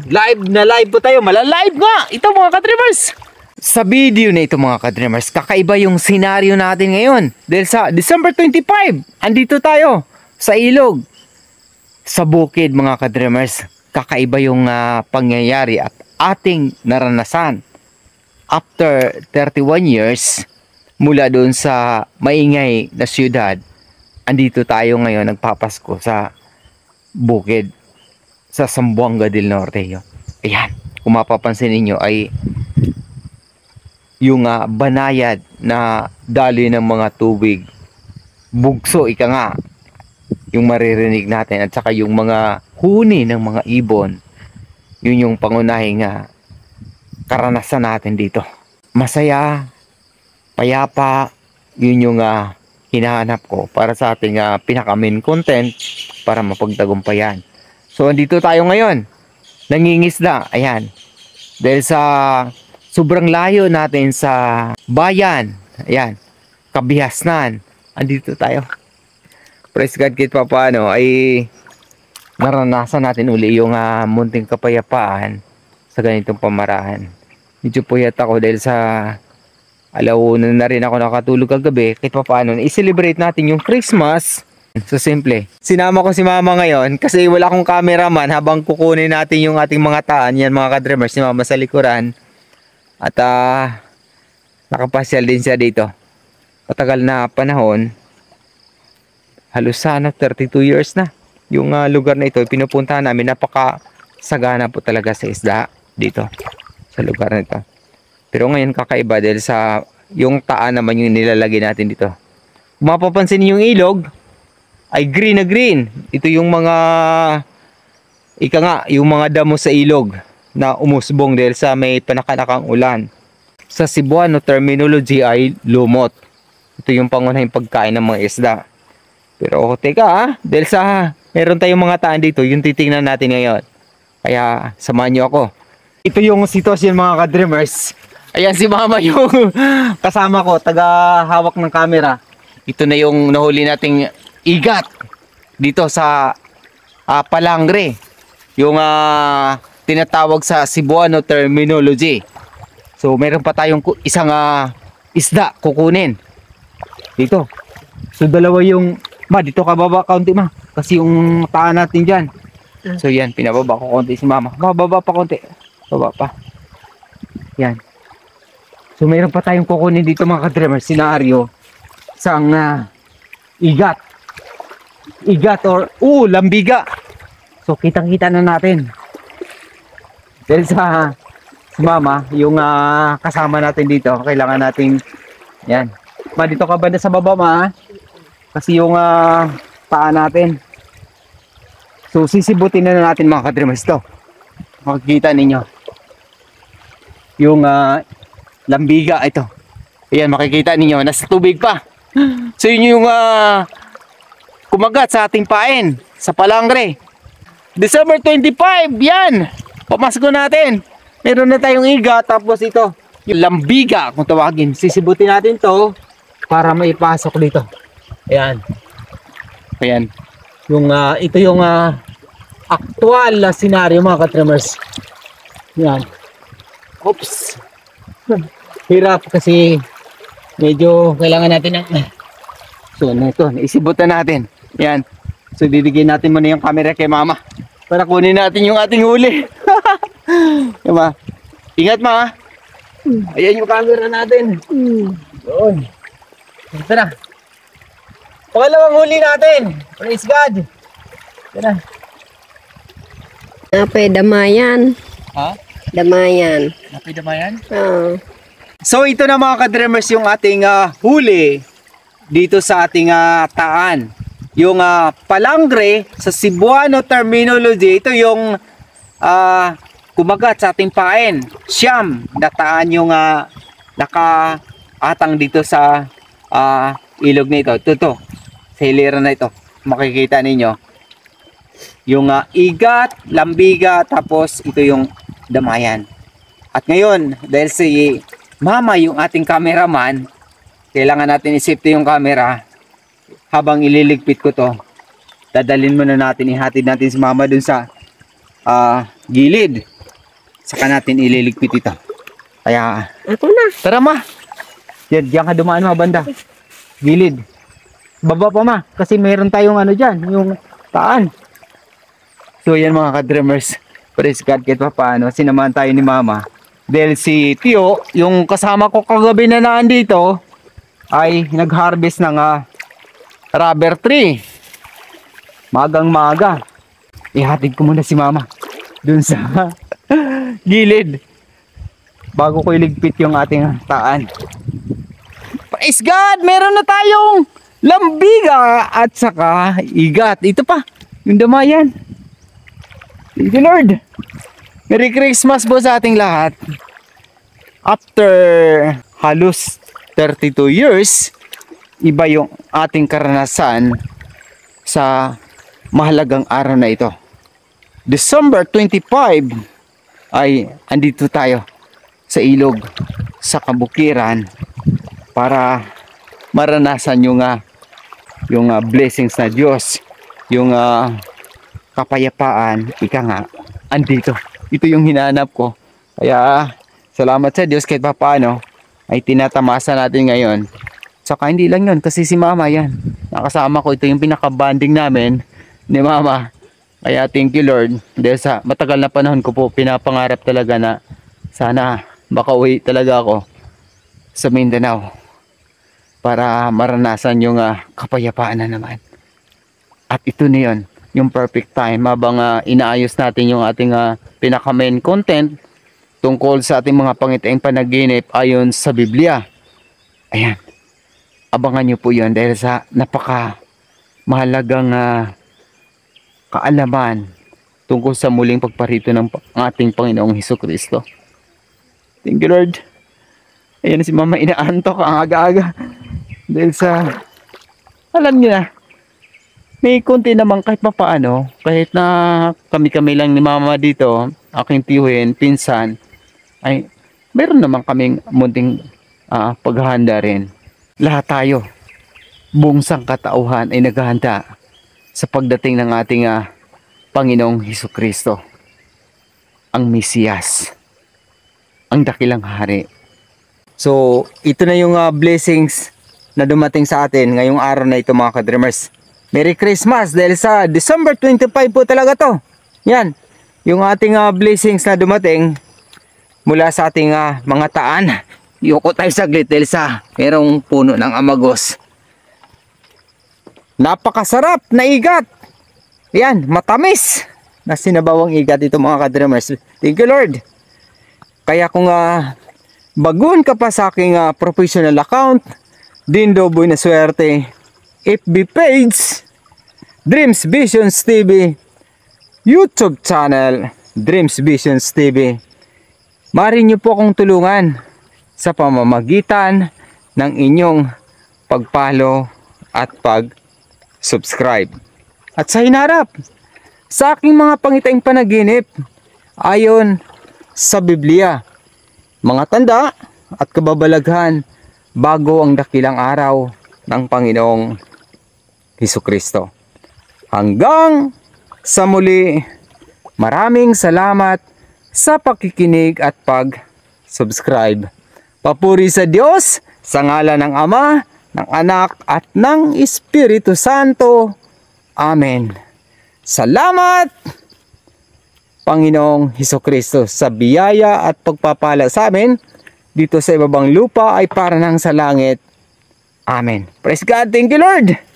Live na live po tayo. Malalive nga. Ito mga ka-dreamers. Sa video na ito mga ka-dreamers, kakaiba yung senaryo natin ngayon. Dahil sa December 25, andito tayo sa ilog. Sa bukid mga ka-dreamers. Kakaiba yung pangyayari at ating naranasan. After 31 years, mula doon sa maingay na syudad, andito tayo ngayon nagpapasko sa bukid. Sa Zamboanga del Norte yun. Ayan, kung mapapansin ninyo ay yung banayad na daloy ng mga tubig, bugso ika nga yung maririnig natin, at saka yung mga huni ng mga ibon, yun yung pangunahing karanasan natin dito. Masaya, payapa, yun yung hinahanap ko para sa ating pinaka main content para mapagtagumpayan. So, andito tayo ngayon. Nangingisda. Ayan. Dahil sa sobrang layo natin sa bayan. Ayan. Kabihasnan. Andito tayo. Praise God kahit pa paano ay naranasan natin uli yung munting kapayapaan sa ganitong pamarahan. Medyo puyat ako dahil sa alauna na rin ako nakatulog kagabi. Kahit pa paano, i-celebrate natin yung Christmas. So simple, sinama ko si mama ngayon kasi wala akong cameraman habang kukunin natin yung ating mga taan. Yan mga ka-dreamers, si mama sa likuran. At nakapasyal din siya dito. Matagal na panahon, halos 32 years na yung lugar na ito pinupuntahan namin. Napakasagana po talaga sa isda dito sa lugar na ito. Pero ngayon kakaiba dahil sa yung taan naman yung nilalagay natin dito. Kung mapapansin yung ilog ay green na green. Ito yung mga yung mga damo sa ilog na umusbong dahil sa may panakanakang ulan. Sa Cebuano terminology ay lumot. Ito yung pangunahing pagkain ng mga isda. Pero teka dahil sa meron tayong mga taan dito, yung titingnan natin ngayon. Kaya samahan nyo ako. Ito yung sitwasyon mga ka-dreamers. Ayan si mama yung kasama ko, taga-hawak ng camera. Ito na yung nahuli nating igat dito sa palangre, yung tinatawag sa Cebuano terminology. So meron pa tayong isang isda kukunin dito. So dalawa yung dito ka baba kaunti kasi yung taan natin dyan. So yan, pinababa ko konti si mama. Bababa pa konti, baba pa yan. So meron pa tayong kukunin dito mga ka-dreamers, senaryo sang igat or lambiga. So kitang kita na natin dahil sa mama yung kasama natin dito. Kailangan nating yan dito ka banda sa baba kasi yung paa natin. So sisibutin na natin mga ka-dreamers to. Makikita ninyo yung lambiga ito. Ayan, makikita ninyo nasa tubig pa. So yun yung kumagat sa ating pain sa palangre. December 25, yan. Pamasko natin. Meron na tayong iga, tapos ito, yung lambiga kung tawagin. Sisibutin natin to para maipasok dito. Ayan. Ayan. Yung, ito yung actual na senaryo mga ka-dreamers. Yan. Oops. Hirap kasi medyo kailangan natin ng so ito, naisibutan natin. Yan. So didikin natin muna yung camera kay mama para kunin natin yung ating huli. Diba? Ingat Ayan yung camera natin. Doon. Tara. Pangalawang huli natin. Praise God. Tara. Napay damayan. Ha? Damayan. Napay damayan? Oo. So ito na mga ka-dreamers yung ating huli dito sa ating taan. Yung palangre sa Cebuano terminology, ito yung kumagat sa ating pain. Siyam na taan yung nakaatang dito sa ilog na ito. Ito. Sa hilera na ito. Makikita ninyo. Yung igat, lambiga, tapos ito yung damayan. At ngayon, dahil si mama yung ating cameraman, kailangan natin i-safety yung camera. Habang ililigpit ko to, dadalhin muna natin, ihatid natin si mama dun sa gilid. Saka natin ililigpit ito. Kaya, Ako na. tara ma. Diyan ka dumaan ma, banda. Gilid. Baba pa ma. Kasi meron tayong ano dyan. Yung taan. So yan mga ka-dreamers. Praise God kahit pa paano. Sinamahan tayo ni mama. Dahil si Tio, yung kasama ko kagabi na naandito, ay nag-harvest ng rubber tree. Magang maga. Ihatid ko muna si mama. Dun sa gilid. Bago ko iligpit yung ating taan. Praise God! Meron na tayong lambiga at saka igat. Ito pa, yung damayan. Thank you Lord. Merry Christmas po sa ating lahat. After halos 32 years, iba yung ating karanasan sa mahalagang araw na ito. December 25 ay andito tayo sa ilog, sa kabukiran para maranasan yung blessings na Diyos, yung kapayapaan, ika nga, andito. Ito yung hinahanap ko. Kaya salamat sa Diyos kahit pa paano ay tinatamasa natin ngayon. Saka hindi lang yun, kasi si mama yan. Nakasama ko, ito yung pinaka-banding namin ni mama. Kaya thank you Lord. Dahil sa matagal na panahon ko po, pinapangarap talaga na sana makauwi talaga ako sa Mindanao para maranasan yung kapayapaan na naman. At ito na yun, yung perfect time habang inaayos natin yung ating pinaka main content tungkol sa ating mga pangitaing panaginip ayon sa Biblia. Ayan, abangan nyo po yun dahil sa napaka mahalagang kaalaman tungkol sa muling pagparito ng ating Panginoong Hesukristo. Thank you Lord. Ayan si mama, inaantok ang aga-aga dahil sa, alam niyo na, may konti naman kahit pa paano, kahit na kami-kami lang ni mama dito, aking tiyuhin, pinsan, ay meron naman kaming munting paghahanda rin. Lahat tayo, buong sangkatauhan ay naghahanda sa pagdating ng ating Panginoong Hesukristo, ang Mesiyas, ang dakilang hari. So, ito na yung blessings na dumating sa atin ngayong araw na ito mga ka-dreamers. Merry Christmas dahil sa December 25 po talaga to. Yan, yung ating blessings na dumating mula sa ating mga taan. Yuko tayo saglit dahil sa merong puno ng amagos. Napakasarap na igat. Yan, matamis na sinabawang igat ito mga ka-dreamers. Thank you Lord. Kaya kung baguhan ka pa sa aking professional account, Dindo Boy na Swerte FB page, Dreams Visions TV, YouTube channel, Dreams Visions TV, maaari nyo po akong tulungan sa pamamagitan ng inyong pag-follow at pag-subscribe. At sa hinarap, sa aking mga pangitaing panaginip, ayon sa Biblia, mga tanda at kababalaghan bago ang dakilang araw ng Panginoong Hesukristo. Hanggang sa muli, maraming salamat sa pakikinig at pag-subscribe. Papuri sa Diyos, sa ngalan ng Ama, ng Anak at ng Espiritu Santo. Amen. Salamat, Panginoong Hesukristo, sa biyaya at pagpapala sa amin dito sa ibabang lupa ay para nang sa langit. Amen. Praise God. Thank you Lord.